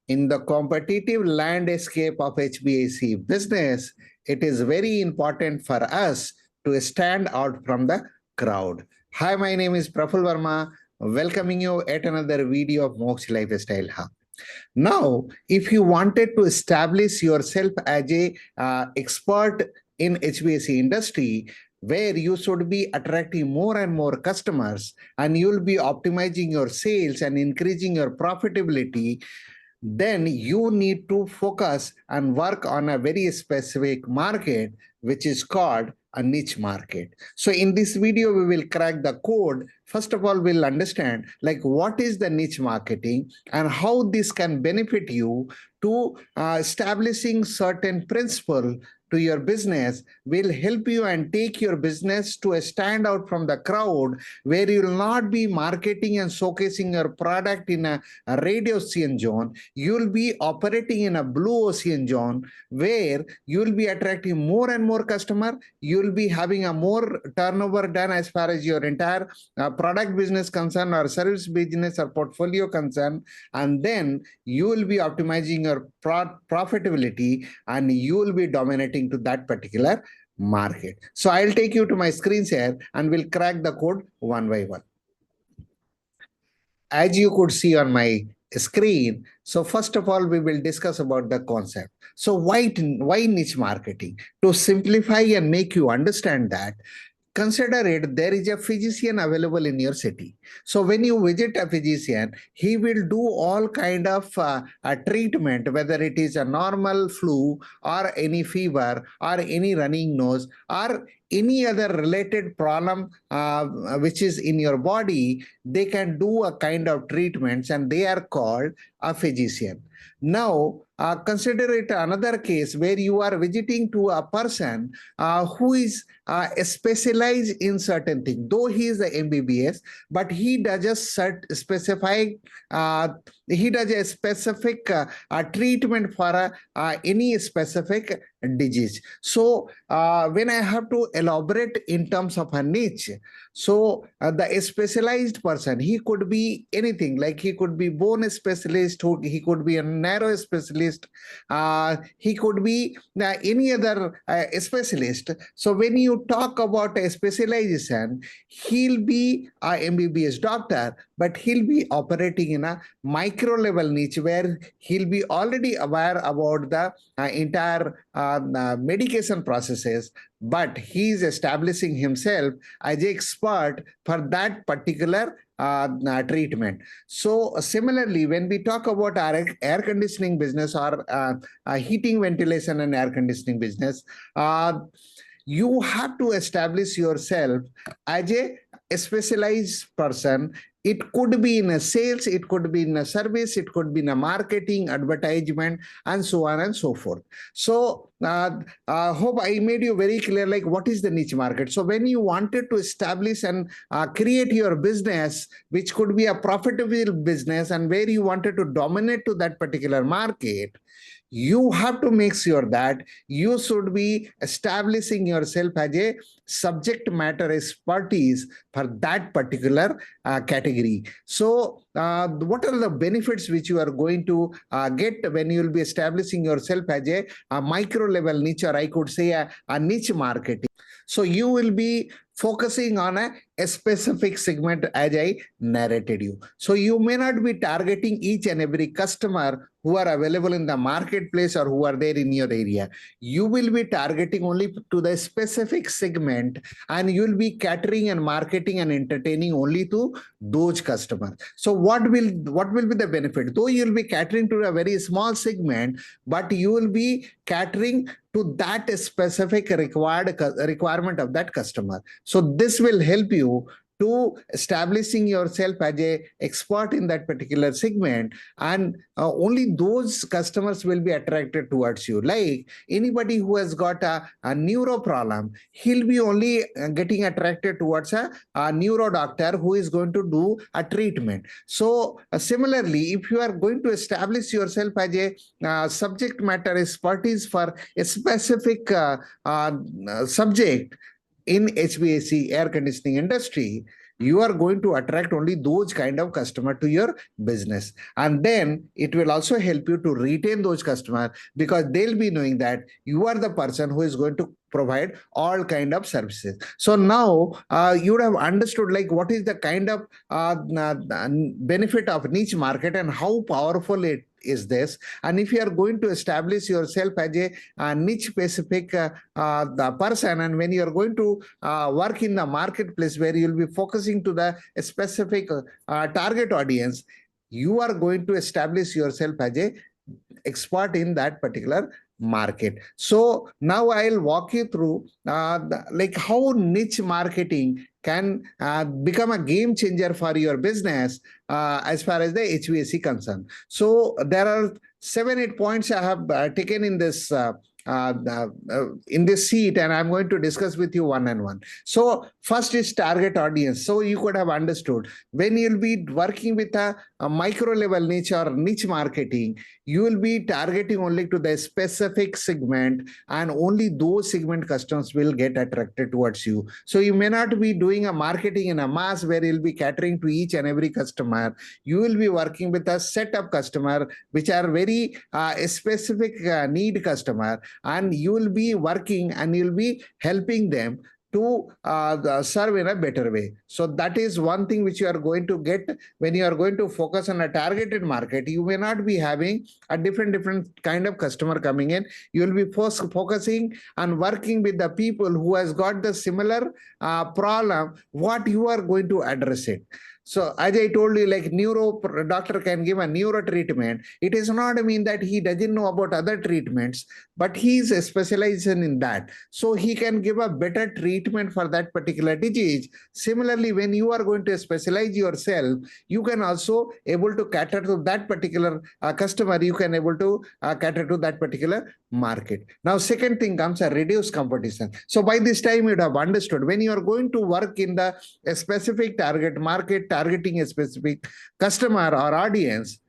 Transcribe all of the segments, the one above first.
In the competitive landscape of HVAC business, it is very important for us to stand out from the crowd. Hi, my name is Praful Varma, welcoming you at another video of Mox Lifestyle Hub. Now, if you wanted to establish yourself as a expert in HVAC industry, where you should be attracting more and more customers and you'll be optimizing your sales and increasing your profitability, then you need to focus and work on a very specific market, which is called a niche market. So in this video, we will crack the code. First of all, we'll understand like what is the niche marketing and how this can benefit you to establishing certain principle to your business will help you and take your business to a stand out from the crowd, where you will not be marketing and showcasing your product in a red ocean zone. You'll be operating in a blue ocean zone where you'll be attracting more and more customer. You'll be having a more turnover done as far as your entire product business concern or service business or portfolio concern. And then you will be optimizing your profitability and you will be dominating to that particular market. So I'll take you to my screen share and we'll crack the code one by one. As you could see on my screen, so first of all, we will discuss about the concept. So why niche marketing? To simplify and make you understand that, consider it, there is a physician available in your city. So when you visit a physician, he will do all kind of a treatment, whether it is a normal flu or any fever or any running nose or any other related problem which is in your body. They can do a kind of treatments and they are called a physician. Now, consider it another case where you are visiting to a person who is specialized in certain things. Though he is the MBBS, but he does a specific treatment for any specific disease. So when I have to elaborate in terms of a niche, so the specialized person, he could be anything, like he could be bone specialist, he could be a narrow specialist, he could be any other specialist. So when you talk about a specialization, he'll be a MBBS doctor, but he'll be operating in a micro level niche where he'll be already aware about the entire medication processes, but he's establishing himself as an expert for that particular treatment. So similarly, when we talk about our air conditioning business or heating, ventilation and air conditioning business, you have to establish yourself as a specialized person. It could be in a sales, it could be in a service, it could be in a marketing, advertisement, and so on and so forth. So hope I made you very clear, like what is the niche market. So when you wanted to establish and create your business, which could be a profitable business and where you wanted to dominate to that particular market, you have to make sure that you should be establishing yourself as a subject matter expertise for that particular category. So what are the benefits which you are going to get when you will be establishing yourself as a micro level niche, or I could say a niche marketing? So you will be focusing on a specific segment as I narrated you. So you may not be targeting each and every customer who are available in the marketplace or who are there in your area. You will be targeting only to the specific segment, and you will be catering and marketing and entertaining only to those customers. So what will be the benefit? Though you will be catering to a very small segment, but you will be catering to that specific requirement of that customer. So this will help you to establishing yourself as a expert in that particular segment, and only those customers will be attracted towards you. Like anybody who has got a neuro problem, he'll be only getting attracted towards a neuro doctor who is going to do a treatment. So similarly, if you are going to establish yourself as a subject matter expertise for a specific subject in HVAC air conditioning industry, you are going to attract only those kind of customer to your business, and then it will also help you to retain those customers, because they'll be knowing that you are the person who is going to provide all kind of services. So now you would have understood like what is the kind of benefit of niche market and how powerful it is this. And if you are going to establish yourself as a niche specific the person, and when you are going to work in the marketplace where you will be focusing to the specific target audience, you are going to establish yourself as a expert in that particular market. So now I'll walk you through like how niche marketing can become a game changer for your business as far as the HVAC concerned. So there are 7-8 points I have taken in this seat, and I'm going to discuss with you one on one. So first is target audience. So you could have understood when you'll be working with a micro level niche or niche marketing, you will be targeting only to the specific segment, and only those segment customers will get attracted towards you. So you may not be doing a marketing in a mass where you'll be catering to each and every customer. You will be working with a set of customer which are very specific need customer, and you will be working and you'll be helping them to serve in a better way. So that is one thing which you are going to get when you are going to focus on a targeted market. You may not be having a different kind of customer coming in. You will be focusing and working with the people who has got the similar problem, what you are going to address it. So as I told you, like neuro doctor can give a neuro treatment. It does not mean that he doesn't know about other treatments, but he is specialized in that. So he can give a better treatment for that particular disease. Similarly, when you are going to specialize yourself, you can also able to cater to that particular customer. You can able to cater to that particular market. Now, second thing comes a reduced competition. So by this time, you'd have understood when you are going to work in the specific target market, targeting a specific customer or audience,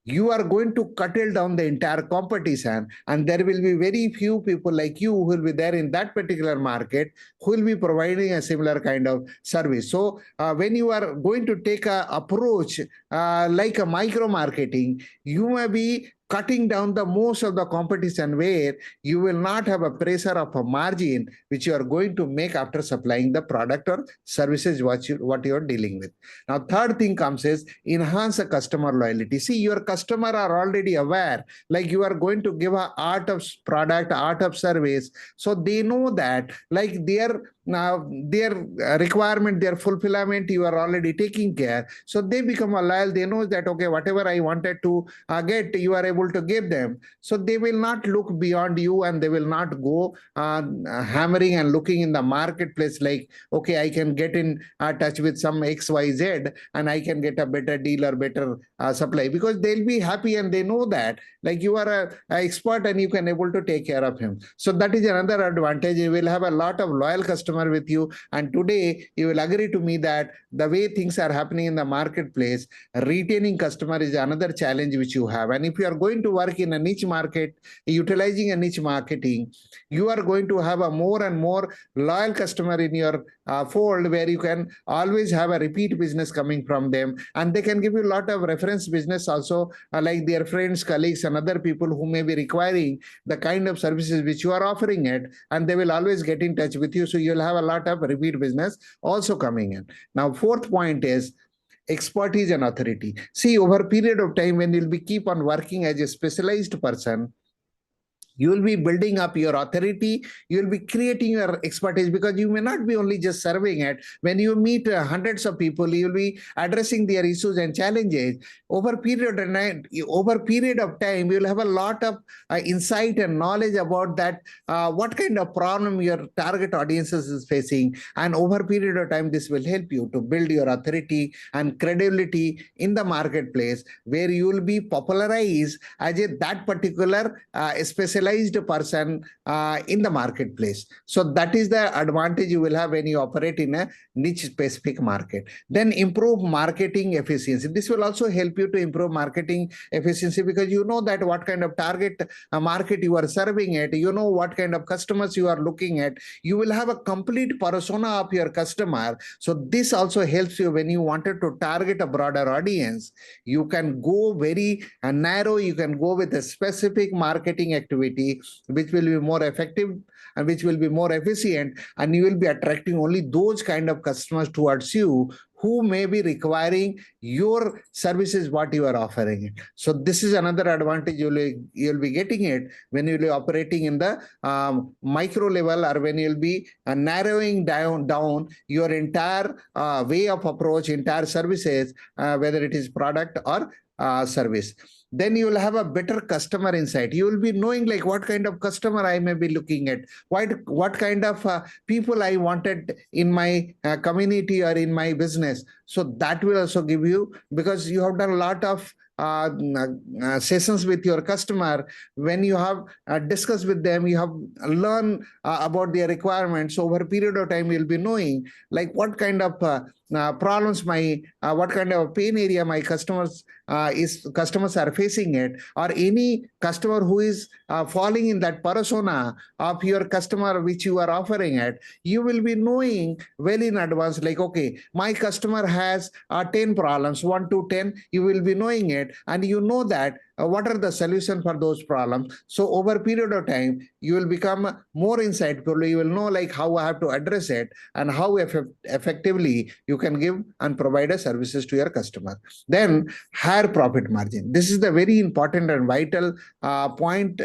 you are going to curtail down the entire competition, and there will be very few people like you who will be there in that particular market who will be providing a similar kind of service. So when you are going to take a approach like a micro marketing, you may be cutting down the most of the competition, where you will not have a pressure of a margin which you are going to make after supplying the product or services what you are dealing with. Now, third thing comes is enhance the customer loyalty. See, your customer are already aware, like you are going to give a art of product, art of service. So they know that like their requirement, their fulfillment, you are already taking care. So they become a loyal. They know that, okay, whatever I wanted to get, you are able to give them. So they will not look beyond you, and they will not go hammering and looking in the marketplace like, okay, I can get in touch with some XYZ and I can get a better deal or better supply, because they'll be happy and they know that like you are a expert and you can able to take care of him. So that is another advantage. You will have a lot of loyal customer with you. And today you will agree to me that the way things are happening in the marketplace, retaining customer is another challenge which you have. And if you are going to work in a niche market, utilizing a niche marketing, you are going to have a more and more loyal customer in your fold, where you can always have a repeat business coming from them, and they can give you a lot of reference business also, like their friends, colleagues, and other people who may be requiring the kind of services which you are offering it, and they will always get in touch with you. So you'll have a lot of repeat business also coming in. Now, fourth point is expertise and authority. See, over a period of time, when you'll be keep on working as a specialized person, you will be building up your authority, you will be creating your expertise, because you may not be only just serving it. When you meet hundreds of people, you will be addressing their issues and challenges. Over period of time, you will have a lot of insight and knowledge about that, what kind of problem your target audiences is facing. And over period of time, this will help you to build your authority and credibility in the marketplace, where you will be popularized as that particular specialized specialized person in the marketplace. So that is the advantage you will have when you operate in a niche specific market. Then improve marketing efficiency. This will also help you to improve marketing efficiency, because you know that what kind of target market you are serving at, you know what kind of customers you are looking at. You will have a complete persona of your customer. So this also helps you when you wanted to target a broader audience. You can go very narrow, you can go with a specific marketing activity which will be more effective and which will be more efficient, and you will be attracting only those kind of customers towards you who may be requiring your services what you are offering it. So this is another advantage you'll be getting it when you'll be operating in the micro level, or when you'll be narrowing down your entire way of approach, entire services, whether it is product or service. Then you will have a better customer insight. You will be knowing like what kind of customer I may be looking at, what kind of people I wanted in my community or in my business. So that will also give you, because you have done a lot of sessions with your customer. When you have discussed with them, you have learned about their requirements. Over a period of time, you'll be knowing like what kind of problems what kind of pain area my customers are facing it, or any customer who is falling in that persona of your customer which you are offering it. You will be knowing well in advance, like, okay, my customer has 10 problems, 1 to 10. You will be knowing it, and you know that what are the solutions for those problems. So over a period of time, you will become more insightful. You will know like how I have to address it and how effectively you can give and provide a services to your customer. Then higher profit margin. This is the very important and vital point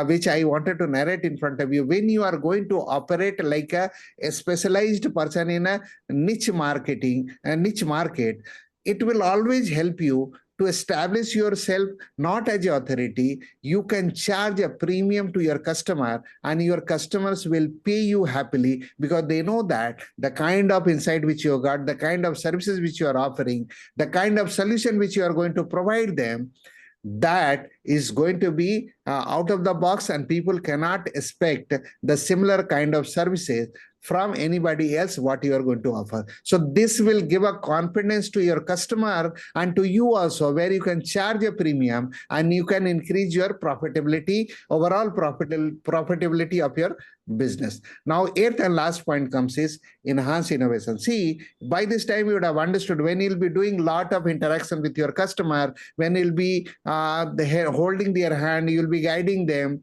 which I wanted to narrate in front of you. When you are going to operate like a specialized person in a niche market, it will always help you to establish yourself not as an authority. You can charge a premium to your customer, and your customers will pay you happily, because they know that the kind of insight which you got, the kind of services which you are offering, the kind of solution which you are going to provide them, that is going to be out of the box, and people cannot expect the similar kind of services from anybody else what you are going to offer. So this will give a confidence to your customer and to you also, where you can charge a premium and you can increase your profitability, overall profitability of your business. Now, eighth and last point comes is enhance innovation. See, by this time you would have understood, when you'll be doing lot of interaction with your customer, when you'll be holding their hand, you'll be guiding them,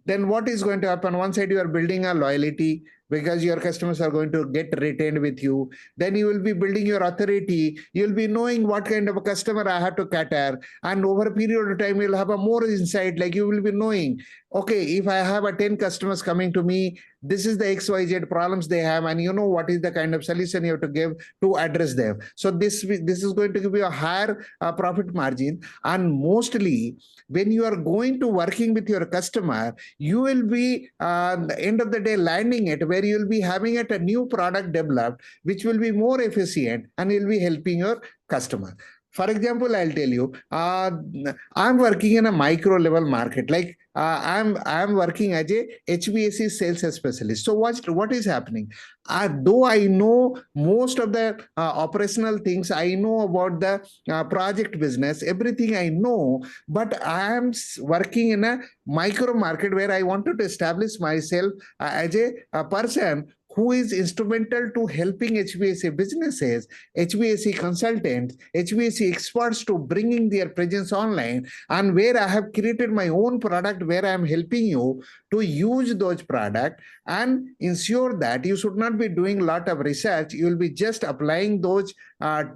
then what is going to happen? One side, you are building a loyalty, because your customers are going to get retained with you. Then you will be building your authority. You'll be knowing what kind of a customer I have to cater. And over a period of time, you'll have a more insight, like you will be knowing, okay, if I have a 10 customers coming to me, this is the XYZ problems they have, and you know what is the kind of solution you have to give to address them. So this is going to give you a higher profit margin. And mostly, when you are going to working with your customer, you will be at the end of the day landing it where you will be having a new product developed, which will be more efficient, and you'll be helping your customer. For example, I'll tell you, I'm working in a micro level market. Like I'm working as a HVAC sales specialist. So what is happening? Though I know most of the operational things, I know about the project business, everything I know, but I am working in a micro market where I wanted to establish myself as a person who is instrumental to helping HVAC businesses, HVAC consultants, HVAC experts to bringing their presence online, and where I have created my own product where I am helping you to use those products and ensure that you should not be doing a lot of research. You will be just applying those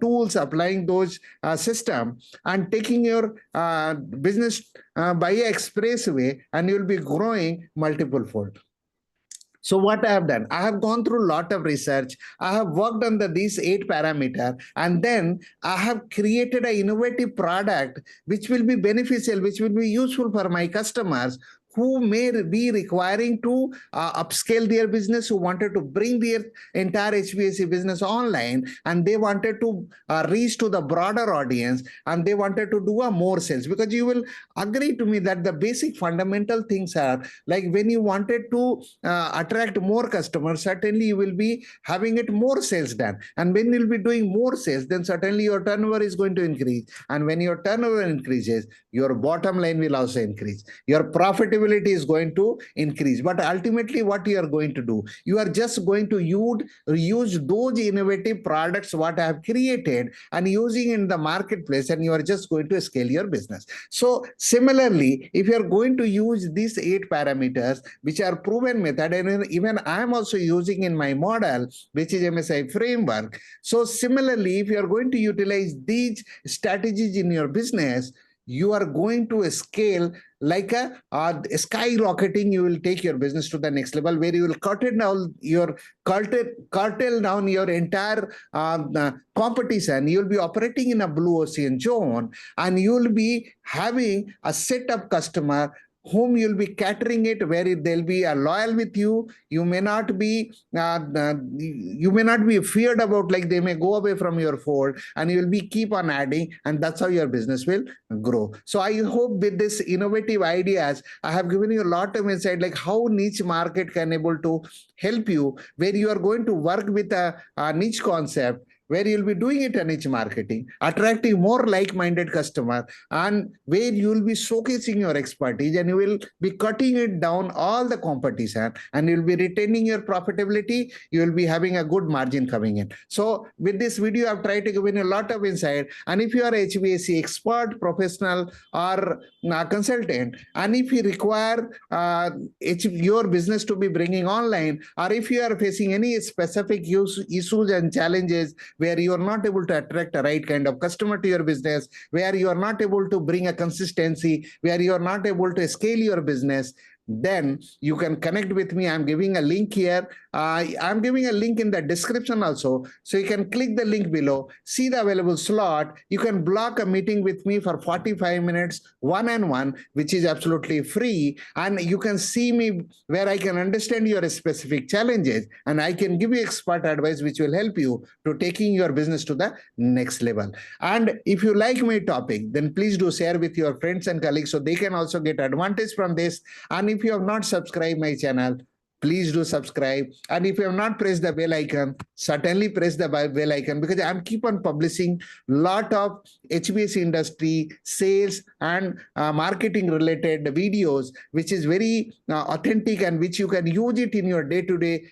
tools, applying those systems, and taking your business by an express way, and you will be growing multiple fold. So what I have done, I have gone through a lot of research. I have worked on these 8 parameters, and then I have created an innovative product which will be beneficial, which will be useful for my customers who may be requiring to upscale their business, who wanted to bring their entire HVAC business online, and they wanted to reach to the broader audience, and they wanted to do a more sales. Because you will agree to me that the basic fundamental things are like, when you wanted to attract more customers, certainly you will be having it more sales done, and when you'll be doing more sales, then certainly your turnover is going to increase, and when your turnover increases, your bottom line will also increase, your profitability is going to increase. But ultimately what you are going to do, you are just going to use those innovative products what I have created and using in the marketplace, and you are just going to scale your business. So similarly, if you are going to use these 8 parameters, which are proven method, and even I am also using in my model, which is MSI framework. So similarly, if you are going to utilize these strategies in your business, you are going to scale like a skyrocketing. You will take your business to the next level, where you will curtail down your entire competition. You will be operating in a blue ocean zone, and you will be having a set of customer whom you'll be catering it, where they'll be loyal with you. You may not be feared about, like they may go away from your fold, and you will be keep on adding, and that's how your business will grow. So I hope with this innovative ideas, I have given you a lot of insight, like how niche market can able to help you, where you are going to work with a niche concept, where you'll be doing it a niche marketing, attracting more like-minded customer, and where you will be showcasing your expertise, and you will be cutting it down all the competition, and you'll be retaining your profitability. You will be having a good margin coming in. So with this video, I've tried to give you a lot of insight. And if you are HVAC expert, professional, or consultant, and if you require your business to be bringing online, or if you are facing any specific issues and challenges, where you are not able to attract a right kind of customer to your business, where you are not able to bring a consistency, where you are not able to scale your business, then you can connect with me. I'm giving a link here. I'm giving a link in the description also. So you can click the link below, see the available slot. You can block a meeting with me for 45 minutes, one-on-one, which is absolutely free. And you can see me where I can understand your specific challenges, and I can give you expert advice, which will help you to taking your business to the next level. And if you like my topic, then please do share with your friends and colleagues, so they can also get advantage from this. And if you have not subscribed my channel, please do subscribe. And if you have not pressed the bell icon, certainly press the bell icon, because I'm keep on publishing lot of HVAC industry, sales, and marketing related videos, which is very authentic, and which you can use it in your day-to-day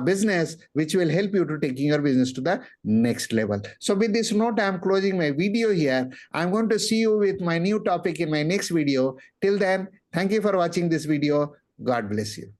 business, which will help you to taking your business to the next level. So with this note, I'm closing my video here. I'm going to see you with my new topic in my next video. Till then, thank you for watching this video. God bless you.